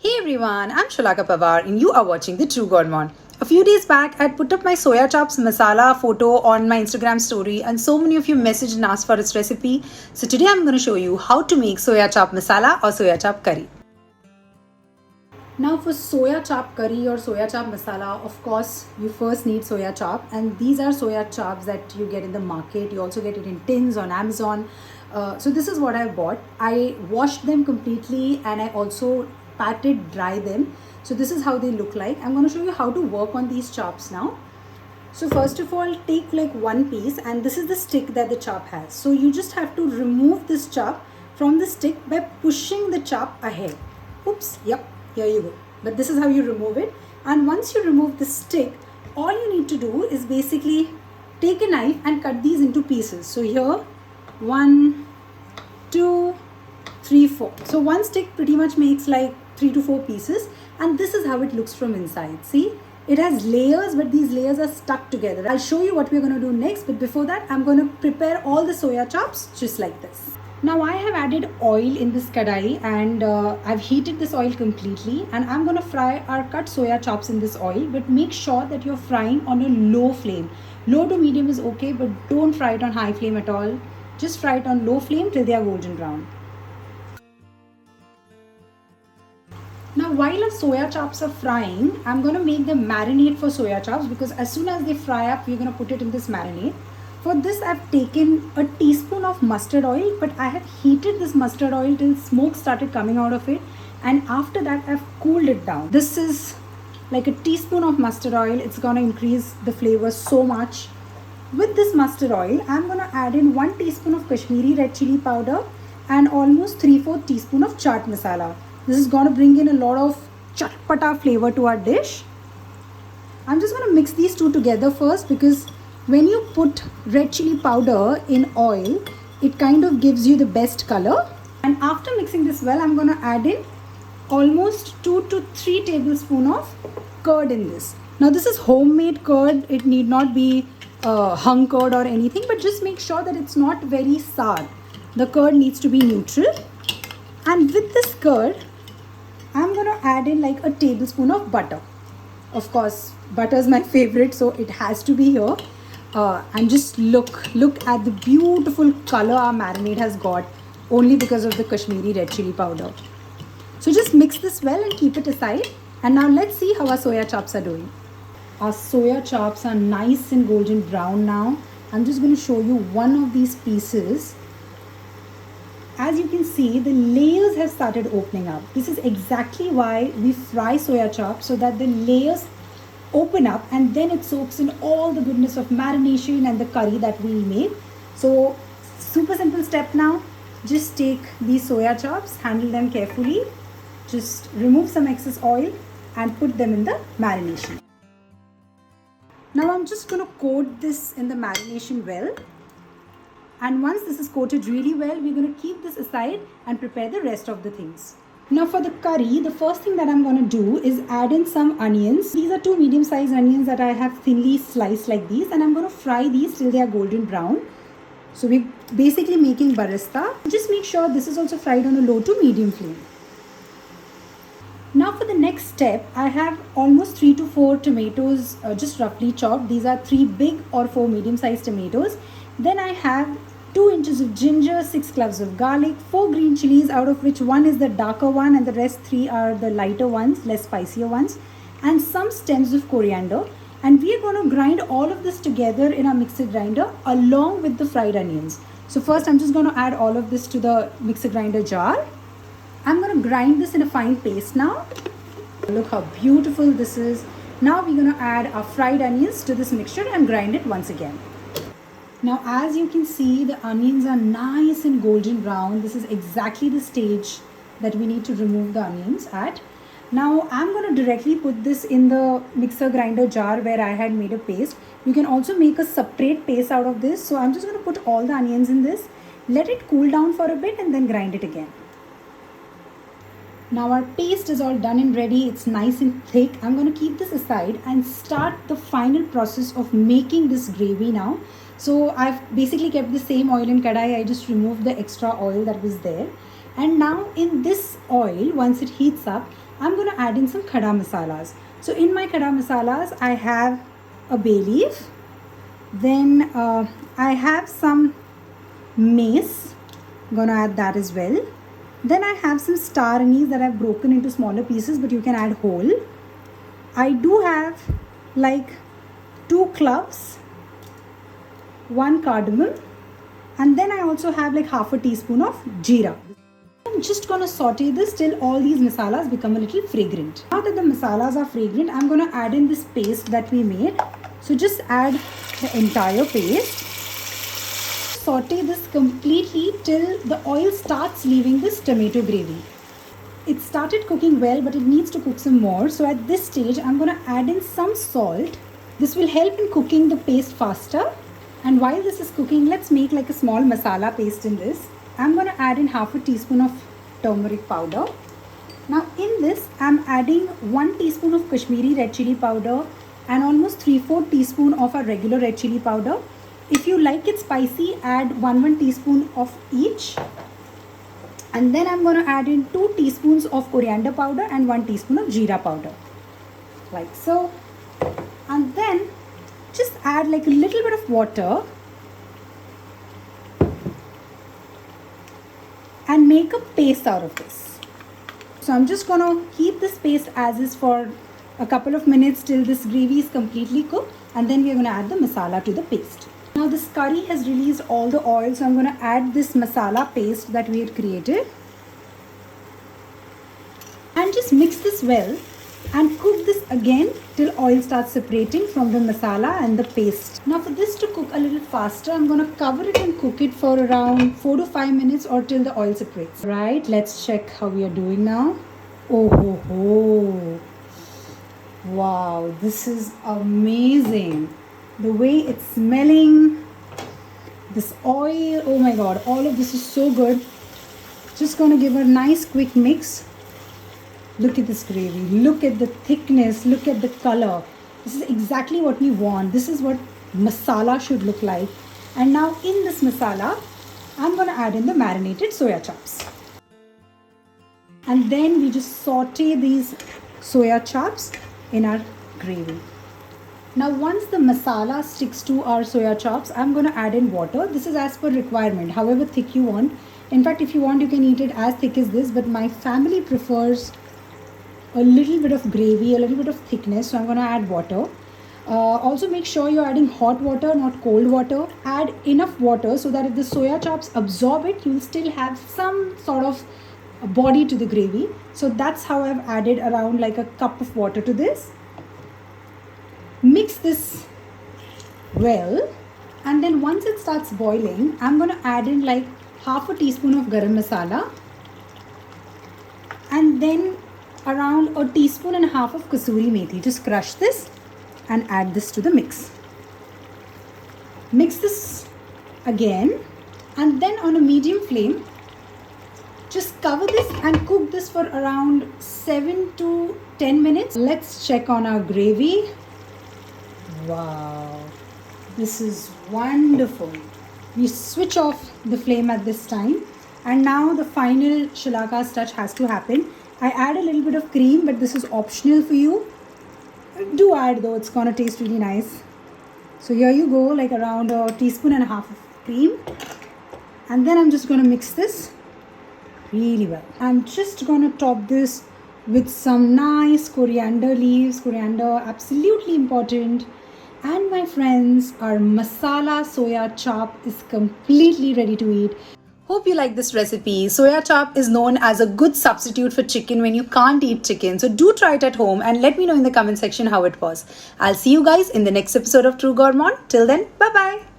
Hey everyone, I'm Shalaka Pawar and you are watching The True Gourmand. A few days back, I'd put up my soya chops masala photo on my Instagram story and so many of you messaged and asked for its recipe. So today I'm going to show you how to make soya chop masala or soya chop curry. Now for soya chop curry or soya chop masala, of course, you first need soya chop, and these are soya chops that you get in the market. You also get it in tins on Amazon. So this is what I bought. I washed them completely and I also patted dry them. So this is how they look like. I'm going to show you how to work on these chops now. So first of all, take like one piece, and this is the stick that the chop has. So you just have to remove this chop from the stick by pushing the chop ahead. Oops, yep, here you go. But this is how you remove it. And once you remove the stick, all you need to do is basically take a knife and cut these into pieces. So here, 1, 2, 3, 4. So one stick pretty much makes like 3 to 4 pieces, and this is how it looks from inside. See, it has layers, but these layers are stuck together. I'll show you what we're going to do next, but before that I'm going to prepare all the soya chops just like this. Now I have added oil in this kadai, and I've heated this oil completely, and I'm going to fry our cut soya chops in this oil, but make sure that you're frying on a low flame. Low to medium is okay, but don't fry it on high flame at all. Just fry it on low flame till they are golden brown. Now while our soya chops are frying, I'm going to make the marinade for soya chops, because as soon as they fry up, we're going to put it in this marinade. For this, I've taken a teaspoon of mustard oil, but I have heated this mustard oil till smoke started coming out of it, and after that I've cooled it down. This is like a teaspoon of mustard oil. It's going to increase the flavor so much. With this mustard oil, I'm going to add in 1 teaspoon of Kashmiri red chili powder and almost 3/4 teaspoon of chaat masala. This is going to bring in a lot of chatpata flavor to our dish. I'm just going to mix these two together first, because when you put red chili powder in oil, it kind of gives you the best color. And after mixing this well, I'm going to add in almost 2 to 3 tablespoons of curd in this. Now this is homemade curd. It need not be hung curd or anything, but just make sure that it's not very sour. The curd needs to be neutral. And with this curd, I'm going to add in like a tablespoon of butter. Of course, butter is my favorite, so it has to be here. And just look at the beautiful color our marinade has got, only because of the Kashmiri red chili powder. So just mix this well and keep it aside. And now let's see how our soya chops are doing. Our soya chops are nice and golden brown now. I'm just going to show you one of these pieces. As you can see, the layers have started opening up. This is exactly why we fry soya chops, so that the layers open up and then it soaks in all the goodness of marination and the curry that we made. So super simple step now. Just take these soya chops, handle them carefully, just remove some excess oil and put them in the marination. Now I'm just going to coat this in the marination well. And once this is coated really well, we're going to keep this aside and prepare the rest of the things. Now for the curry, the first thing that I'm going to do is add in some onions. These are 2 medium-sized onions that I have thinly sliced like these, and I'm going to fry these till they are golden brown. So we're basically making barista. Just make sure this is also fried on a low to medium flame. Now for the next step, I have almost 3 to 4 tomatoes just roughly chopped. These are 3 big or 4 medium-sized tomatoes. Then I have 2 inches of ginger, 6 cloves of garlic, 4 green chilies, out of which 1 is the darker one and the rest 3 are the lighter ones, less spicier ones, and some stems of coriander. And we are going to grind all of this together in our mixer grinder along with the fried onions. So first I'm just going to add all of this to the mixer grinder jar. I'm going to grind this in a fine paste now. Look how beautiful this is. Now we're going to add our fried onions to this mixture and grind it once again. Now as you can see, the onions are nice and golden brown. This is exactly the stage that we need to remove the onions at. Now I'm going to directly put this in the mixer grinder jar where I had made a paste. You can also make a separate paste out of this. So I'm just going to put all the onions in this, let it cool down for a bit and then grind it again. Now our paste is all done and ready. It's nice and thick. I'm going to keep this aside and start the final process of making this gravy now. So I've basically kept the same oil in kadai. I just removed the extra oil that was there. And now in this oil, once it heats up, I'm going to add in some khada masalas. So in my khada masalas, I have a bay leaf. Then I have some mace. I'm going to add that as well. Then I have some star anise that I've broken into smaller pieces, but you can add whole. I do have like 2 cloves, 1 cardamom, and then I also have like half a teaspoon of jeera. I'm just gonna saute this till all these masalas become a little fragrant. Now that the masalas are fragrant, I'm gonna add in this paste that we made. So just add the entire paste. Saute this completely till the oil starts leaving this tomato gravy. It started cooking well, but it needs to cook some more. So at this stage, I'm gonna add in some salt. This will help in cooking the paste faster. And while this is cooking, let's make like a small masala paste in this. I'm going to add in half a teaspoon of turmeric powder. Now in this, I'm adding 1 teaspoon of Kashmiri red chili powder and almost 3/4 teaspoon of our regular red chili powder. If you like it spicy, add 1 teaspoon of each. And then I'm going to add in 2 teaspoons of coriander powder and 1 teaspoon of jeera powder. Like so. And then just add like a little bit of water and make a paste out of this. So I'm just gonna keep this paste as is for a couple of minutes till this gravy is completely cooked, and then we're gonna add the masala to the paste. Now this curry has released all the oil, so I'm gonna add this masala paste that we had created and just mix this well and cook this again till oil starts separating from the masala and the paste. Now for this to cook a little faster, I'm going to cover it and cook it for around 4 to 5 minutes or till the oil separates. Right, let's check how we are doing now. Oh ho ho. Wow, this is amazing. The way it's smelling, this oil, oh my god, all of this is so good. Just going to give a nice quick mix. Look at this gravy, look at the thickness, look at the color. This is exactly what we want. This is what masala should look like. And now in this masala, I'm going to add in the marinated soya chunks. And then we just saute these soya chunks in our gravy. Now once the masala sticks to our soya chunks, I'm going to add in water. This is as per requirement, however thick you want. In fact, if you want, you can eat it as thick as this, but my family prefers a little bit of gravy, a little bit of thickness, so I'm going to add water. Also make sure you're adding hot water, not cold water. Add enough water so that if the soya chunks absorb it, you'll still have some sort of body to the gravy. So that's how I've added around like a cup of water to this. Mix this well, and then once it starts boiling, I'm going to add in like half a teaspoon of garam masala and then around 1.5 teaspoons of kasuri methi. Just crush this and add this to the mix. Mix this again, and then on a medium flame, just cover this and cook this for around 7 to 10 minutes. Let's check on our gravy. Wow, this is wonderful. We switch off the flame at this time, and now the final shalakas touch has to happen. I add a little bit of cream, but this is optional for you. Do add though, it's gonna taste really nice. So here you go, like around 1.5 teaspoons of cream. And then I'm just gonna mix this really well. I'm just gonna top this with some nice coriander leaves. Coriander, absolutely important. And my friends, our masala soya chop is completely ready to eat. Hope you like this recipe. Soya chop is known as a good substitute for chicken when you can't eat chicken. So do try it at home and let me know in the comment section how it was. I'll see you guys in the next episode of True Gourmand. Till then, bye-bye.